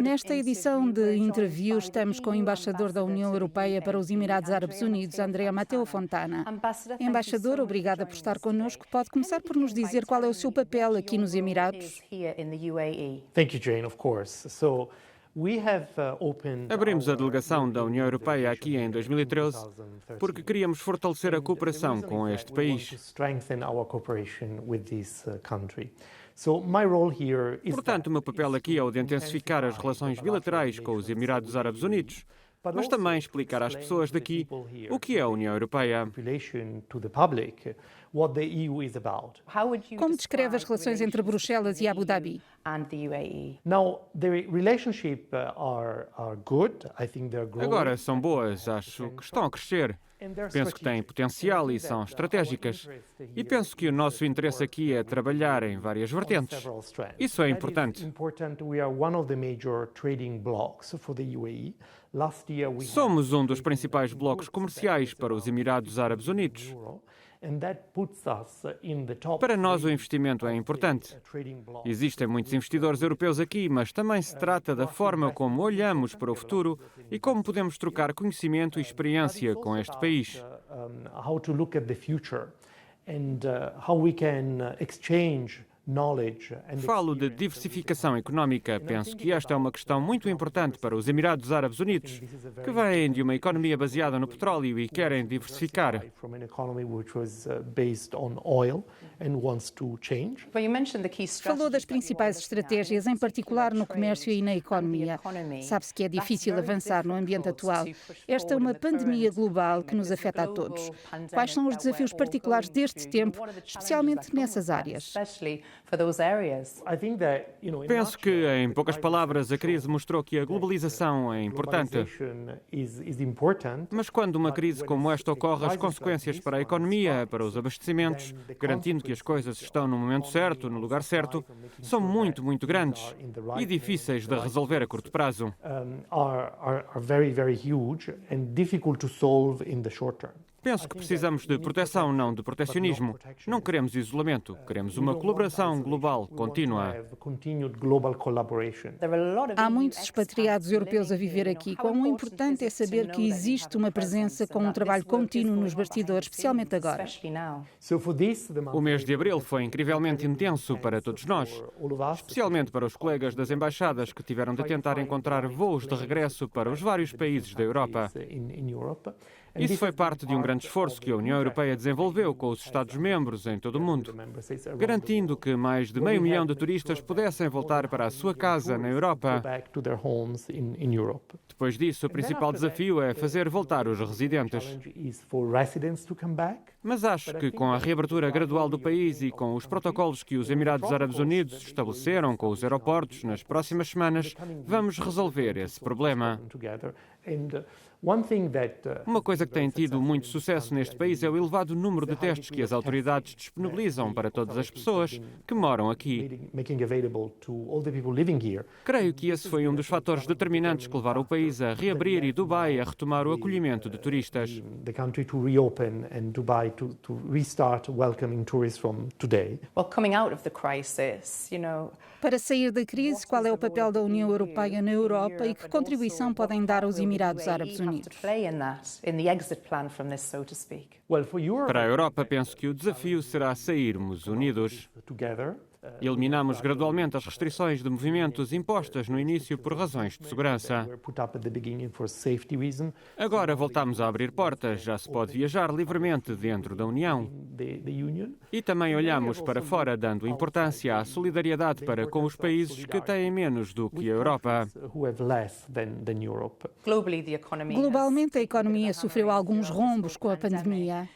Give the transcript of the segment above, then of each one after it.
Nesta edição de Interview, estamos com o embaixador da União Europeia para os Emirados Árabes Unidos, Andrea Matteo Fontana. Embaixador, obrigada por estar connosco. Pode começar por nos dizer qual é o seu papel aqui nos Emirados? Thank you, Jane, of course. Abrimos a delegação da União Europeia aqui em 2013 porque queríamos fortalecer a cooperação com este país. Portanto, o meu papel aqui é o de intensificar as relações bilaterais com os Emirados Árabes Unidos, mas também explicar às pessoas daqui o que é a União Europeia. Como descreve as relações entre Bruxelas e Abu Dhabi? Agora são boas, acho que estão a crescer. Penso que têm potencial e são estratégicas. E penso que o nosso interesse aqui é trabalhar em várias vertentes. Isso é importante. Somos um dos principais blocos comerciais para os Emirados Árabes Unidos. Para nós, o investimento é importante. Existem muitos investidores europeus aqui, mas também se trata da forma como olhamos para o futuro e como podemos trocar conhecimento e experiência com este país. Falo de diversificação económica. Penso que esta é uma questão muito importante para os Emirados Árabes Unidos, que vêm de uma economia baseada no petróleo e querem diversificar. Falou das principais estratégias, em particular no comércio e na economia. Sabe-se que é difícil avançar no ambiente atual. Esta é uma pandemia global que nos afeta a todos. Quais são os desafios particulares deste tempo, especialmente nessas áreas? Penso que, em poucas palavras, a crise mostrou que a globalização é importante. Mas quando uma crise como esta ocorre, as consequências para a economia, para os abastecimentos, garantindo que as coisas estão no momento certo, no lugar certo, são muito, muito grandes e difíceis de resolver a curto prazo. Penso que precisamos de proteção, não de protecionismo. Não queremos isolamento, queremos uma colaboração global contínua. Há muitos expatriados europeus a viver aqui. Quão importante é saber que existe uma presença com um trabalho contínuo nos bastidores, especialmente agora? O mês de abril foi incrivelmente intenso para todos nós, especialmente para os colegas das embaixadas que tiveram de tentar encontrar voos de regresso para os vários países da Europa. Isso foi parte de um grande esforço que a União Europeia desenvolveu com os Estados-membros em todo o mundo, garantindo que mais de 500 mil de turistas pudessem voltar para a sua casa na Europa. Depois disso, o principal desafio é fazer voltar os residentes. Mas acho que com a reabertura gradual do país e com os protocolos que os Emirados Árabes Unidos estabeleceram com os aeroportos nas próximas semanas, vamos resolver esse problema. Uma coisa que tem tido muito sucesso neste país é o elevado número de testes que as autoridades disponibilizam para todas as pessoas que moram aqui. Creio que esse foi um dos fatores determinantes que levaram o país a reabrir e Dubai a retomar o acolhimento de turistas. Para sair da crise, qual é o papel da União Europeia na Europa e que contribuição podem dar aos Emirados Árabes Unidos? Para a Europa, penso que o desafio será sairmos unidos. Eliminamos gradualmente as restrições de movimentos impostas no início por razões de segurança. Agora voltamos a abrir portas, já se pode viajar livremente dentro da União. E também olhamos para fora, dando importância à solidariedade para com os países que têm menos do que a Europa. Globalmente, a economia sofreu alguns rombos com a pandemia.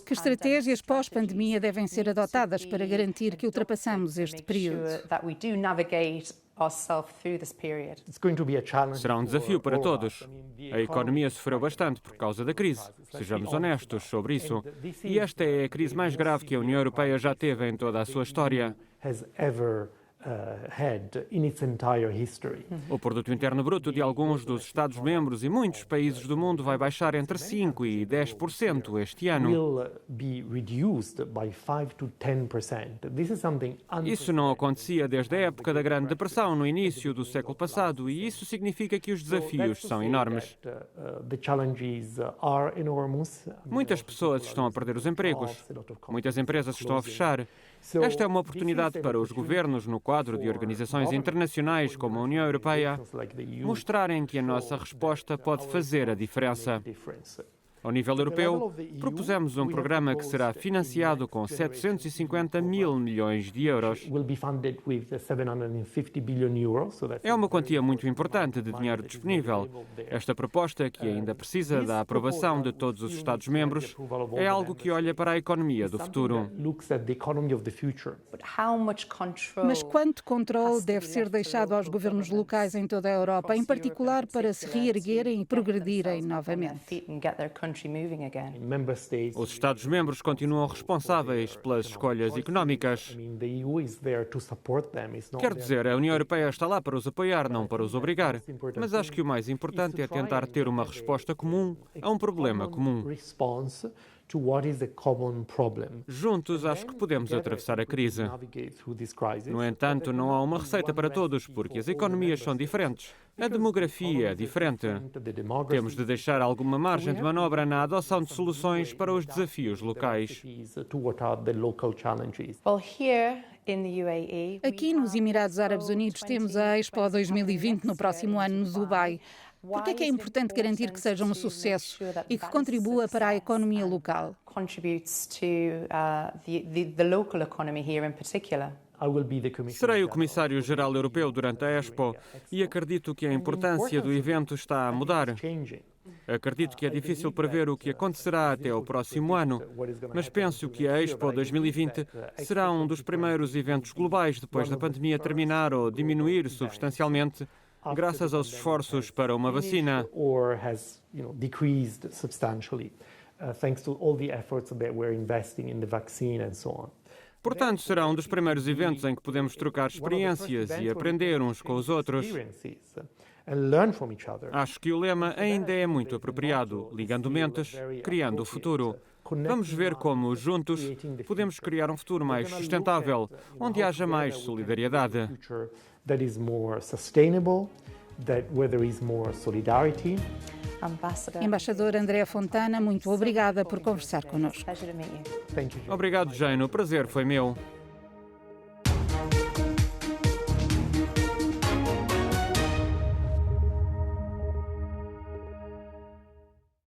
Que estratégias pós-pandemia devem ser adotadas para garantir que ultrapassamos este período? Será um desafio para todos. A economia sofreu bastante por causa da crise. Sejamos honestos sobre isso. E esta é a crise mais grave que a União Europeia já teve em toda a sua história. O produto interno bruto de alguns dos Estados-membros e muitos países do mundo vai baixar entre 5% e 10% este ano. Isso não acontecia desde a época da Grande Depressão, no início do século passado, e isso significa que os desafios são enormes. Muitas pessoas estão a perder os empregos, muitas empresas estão a fechar. Esta é uma oportunidade para os governos, no quadro de organizações internacionais como a União Europeia, mostrarem que a nossa resposta pode fazer a diferença. Ao nível europeu, propusemos um programa que será financiado com 750 mil milhões de euros. É uma quantia muito importante de dinheiro disponível. Esta proposta, que ainda precisa da aprovação de todos os Estados-membros, é algo que olha para a economia do futuro. Mas quanto controle deve ser deixado aos governos locais em toda a Europa, em particular para se reerguerem e progredirem novamente? Os Estados-membros continuam responsáveis pelas escolhas económicas. Quer dizer, a União Europeia está lá para os apoiar, não para os obrigar. Mas acho que o mais importante é tentar ter uma resposta comum a um problema comum. Juntos, acho que podemos atravessar a crise. No entanto, não há uma receita para todos, porque as economias são diferentes. A demografia é diferente. Temos de deixar alguma margem de manobra na adoção de soluções para os desafios locais. Aqui nos Emirados Árabes Unidos temos a Expo 2020 no próximo ano no Dubai. Por que é importante garantir que seja um sucesso e que contribua para a economia local? Serei o Comissário-Geral Europeu durante a Expo e acredito que a importância do evento está a mudar. Acredito que é difícil prever o que acontecerá até o próximo ano, mas penso que a Expo 2020 será um dos primeiros eventos globais depois da pandemia terminar ou diminuir substancialmente, graças aos esforços para uma vacina. Portanto, será um dos primeiros eventos em que podemos trocar experiências e aprender uns com os outros. Acho que o lema ainda é muito apropriado, ligando mentes, criando o futuro. Vamos ver como, juntos, podemos criar um futuro mais sustentável, onde haja mais solidariedade. Embaixador André Fontana, muito obrigada por conversar connosco. Obrigado, Jane. O prazer foi meu.